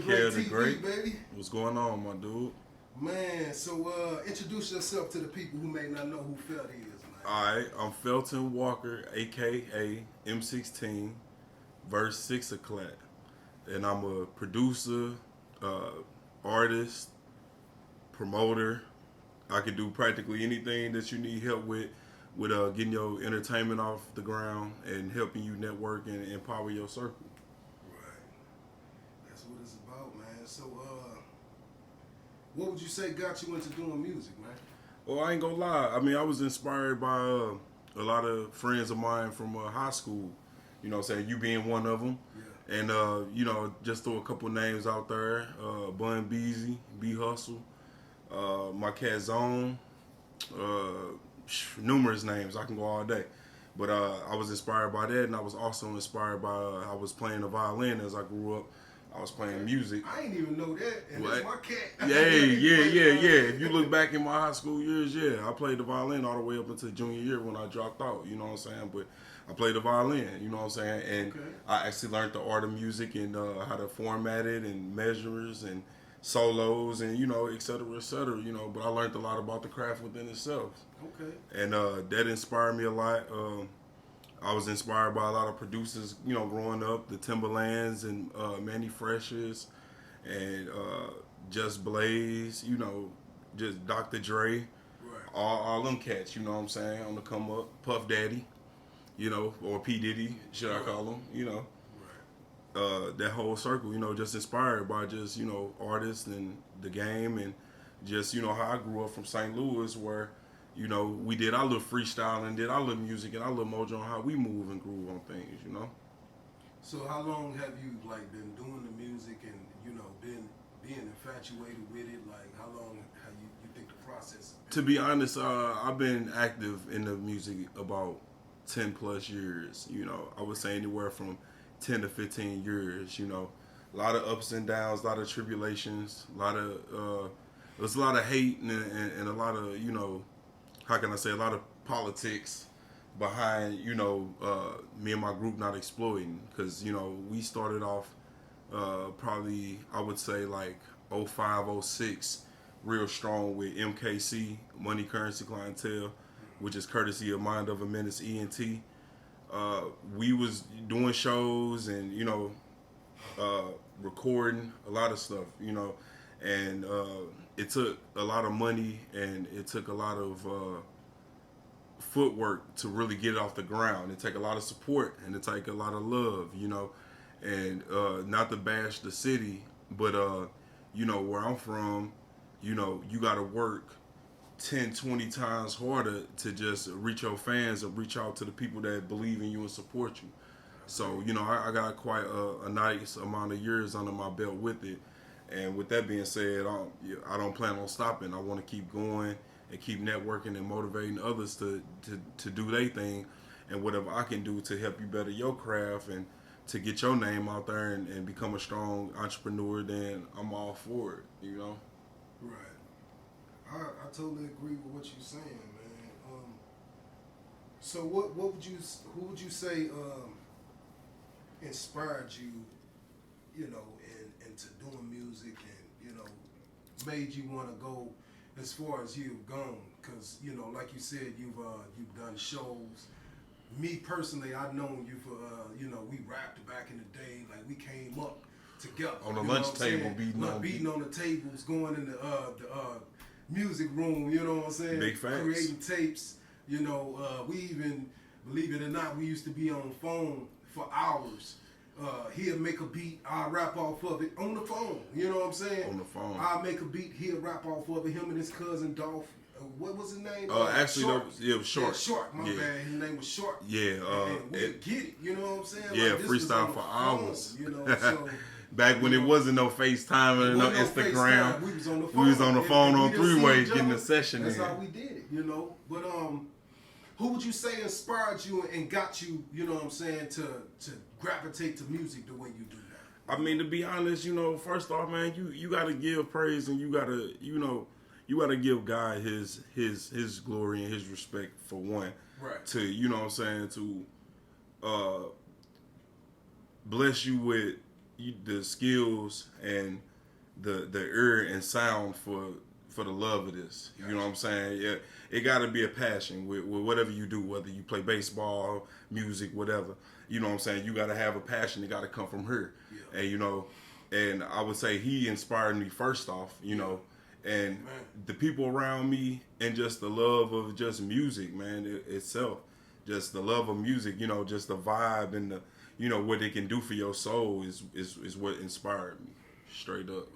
Great the TV, Great. baby. What's going on, my dude? Man, so introduce yourself to the people who may not know who Felt is, man. Alright, I'm FELTON WALKER, aka M16, verse 6 o'clock. And I'm a producer, artist, promoter. I can do practically anything that you need help with getting your entertainment off the ground and helping you network and empower your circle. Right. That's what it's about, man. So, what would you say got you into doing music, man? Well, I ain't gonna lie. I mean, I was inspired by a lot of friends of mine from high school. You know what I'm saying? You being one of them. Yeah. And, just throw a couple names out there. Bun Beezy, B Hustle, my cat Zone, numerous names. I can go all day. But I was inspired by that, and I was also inspired by, I was playing the violin as I grew up. I was playing music. I ain't even know that, and What? that's my cat. Yeah. If you look back in my high school years, I played the violin all the way up until junior year when I dropped out, you know what I'm saying? But I played the violin, you know what I'm saying? And I actually learned the art of music and how to format it and measures and solos and, et cetera, but I learned a lot about the craft within itself. Okay. And that inspired me a lot. I was inspired by a lot of producers, growing up, the Timberlands and Manny Freshers and Just Blaze, just Dr. Dre, Right. all them cats, you know what I'm saying, on the come up. Puff Daddy, or P. Diddy, should I call him, Right. that whole circle, just inspired by just, artists and the game and just, how I grew up from St. Louis where, we did our little freestyle and did our little music and our little mojo on how we move and groove on things, So how long have you been doing the music and been being infatuated with it? Like how long have you think the process? To be honest, I've been active in the music about 10 plus years. I would say anywhere from 10 to 15 years. A lot of ups and downs, a lot of tribulations, there's a lot of hate and a lot of how can I say, a lot of politics behind, me and my group not exploiting. Because, we started off probably, I would say, like 05, 06, real strong with MKC, Money Currency Clientele, which is courtesy of Mind of a Menace ENT. We was doing shows and, recording a lot of stuff, and it took a lot of money and it took a lot of footwork to really get it off the ground. It take a lot of support and it take a lot of love, and not to bash the city, but where I'm from, you got to work 10, 20 times harder to just reach your fans and reach out to the people that believe in you and support you. So, I got quite a nice amount of years under my belt with it. And with that being said, I don't plan on stopping. I want to keep going and keep networking and motivating others to do their thing. And whatever I can do to help you better your craft and to get your name out there and become a strong entrepreneur, then I'm all for it, Right. I totally agree with what you're saying, man. So who would you say inspired you, into doing music and, made you want to go as far as you've gone? Because, like you said, you've done shows. Me personally, I've known you for, we rapped back in the day. Like, we came up together. On the lunch table, beating on the tables, going in the music room, you know what I'm saying? Big facts. Creating tapes. We even, believe it or not, we used to be on the phone for hours. He'll make a beat, I'll rap off of it on the phone. You know what I'm saying? On the phone. I'll make a beat, he'll rap off of it. Him and his cousin Dolph. What was his name? Actually, Short. it was Short. Yeah, Short. My bad. His name was Short. Yeah. And we get it. You know what I'm saying? Yeah, like, this was freestyle on for the hours. phone, so back when it wasn't no FaceTime and no Instagram. FaceTime. We was on the phone. We was on the phone and on we didn't see three-way each getting other. the session That's in. how we did it, But who would you say inspired you and got you, to gravitate to music the way you do now? I mean, to be honest, first off, man, you gotta give praise and you gotta give God his glory and his respect for one. Right. To to bless you with the skills and the ear and sound for the love of this. You know what I'm saying? Yeah, it got to be a passion with whatever you do, whether you play baseball, music, whatever. You know what I'm saying? You got to have a passion. It got to come from her. Yeah. And, you know, and I would say he inspired me first off, you know, and the people around me and just the love of just music, man, itself. Just the love of music, you know, just the vibe and the, you know, what it can do for your soul is what inspired me, straight up.